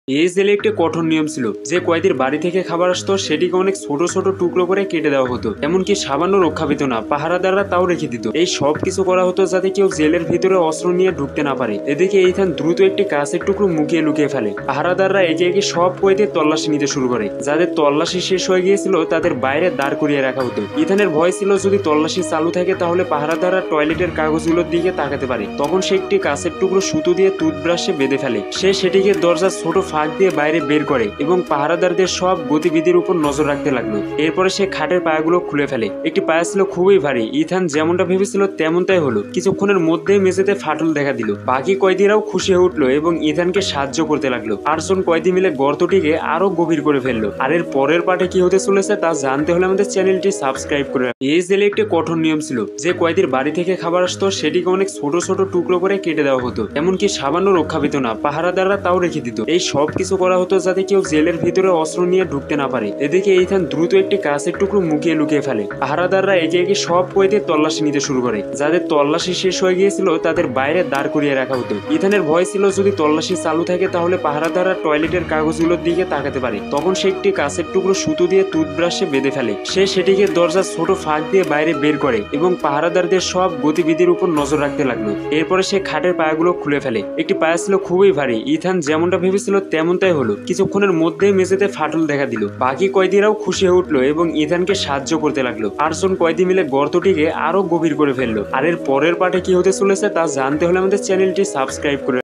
এই জেলে একটি কঠোর নিয়ম ছিল যে কয়েদির বাড়ি থেকে খাবার আসতো সেটিকে অনেক ছোট ছোট টুকরো করে কেটে দেওয়া হতো। এমনকি সামান্য রক্ষা পেত না, পাহারাদাররা তাও রেখে দিত। এই সব কিছু করা হতো যাতে কেউ জেলের ভিতরে অস্ত্র নিয়ে ঢুকতে না পারে। এদিকে ইথান দ্রুত একটি কাঁচের টুকরো মুখিয়ে লুকিয়ে ফেলে। পাহারাদাররা একে একে সব কয়েদির তল্লাশি নিতে শুরু করে। যাদের তল্লাশি শেষ হয়ে গিয়েছিল তাদের বাইরে দাঁড় করিয়ে রাখা হতো। ইথানের ভয় ছিল যদি তল্লাশি চালু থাকে তাহলে পাহারাদাররা টয়লেটের কাগজগুলোর দিকে তাকাতে পারে। তখন সে একটি কাঁচের টুকরো সুতো দিয়ে টুথব্রাশে বেঁধে ফেলে। সে সেটিকে দরজার ছোট ফাঁক দিয়ে বাইরে বের করে এবং পাহারাদারদের সব গতিবিধির উপর নজর রাখতে লাগলো। এরপরে সে খাটের পায়াগুলো খুলে ফেলে। একটি পায়া ছিল খুবই ভারী। ইথান যেমনটা ভেবেছিল তেমনটাই হলো। কিছুক্ষণের মধ্যেই মেঝেতে ফাটল দেখা দিল। বাকি কয়েদিরাও খুশি হয়ে উঠলো এবং ইথানকে সাহায্য করতে লাগলো। 8জন কয়েদি মিলে গর্তটিকে আরো গভীর করে ফেললো। আর এর পরের পার্টে কি হতে চলেছে তা জানতে হলে আমাদের চ্যানেলটি সাবস্ক্রাইব করে রাখুন। এই জেলে একটি কঠোর নিয়ম ছিল যে কয়েদির বাড়ি থেকে খাবার আসতো সেটিকে অনেক ছোট ছোট টুকরো করে কেটে দেওয়া হতো। এমনকি সামান্য রক্ষা পেত না, পাহারাদাররা তাও রেখে দিত। এই সব কিছু করা হতো যাতে কেউ জেলের ভিতরে অস্ত্র নিয়ে ঢুকতে না পারে। এদিকে ইথান দ্রুত একটি কাঁচের টুকরো মুখিয়ে লুকিয়ে ফেলে। পাহারাদাররা একে একে সব কয়েদির তল্লাশি নিতে শুরু করে। যাদের তল্লাশি শেষ হয়ে গিয়েছিল তাদের বাইরে দাঁড় করিয়ে রাখা হতো। ইথানের ভয় ছিল যদি তল্লাশি চালু থাকে তাহলে পাহারাদাররা টয়লেটের কাগজগুলোর দিকে তাকাতে পারে। তখন সে একটি কাঁচের টুকরো সুতো দিয়ে টুথব্রাশে বেঁধে ফেলে। সে সেটিকে দরজার ছোট ফাঁক দিয়ে বাইরে বের করে এবং পাহারাদারদের সব গতিবিধির উপর নজর রাখতে লাগলো। এরপরে সে খাটের পায়াগুলো খুলে ফেলে। একটি পায়া ছিল খুবই ভারী। ইথান যেমনটা ভেবেছিল তেমনটাই হলো। কিছুক্ষণের মধ্যেই মেঝেতে ফাটল দেখা দিল। বাকি কয়েদিরাও খুশি হয়ে উঠলো এবং ইথানকে সাহায্য করতে লাগলো। 8জন কয়েদি মিলে গর্তটিকে আরো গভীর করে ফেললো। আর এর পরের পার্টে কি হতে চলেছে তা জানতে হলে আমাদের চ্যানেলটি সাবস্ক্রাইব করে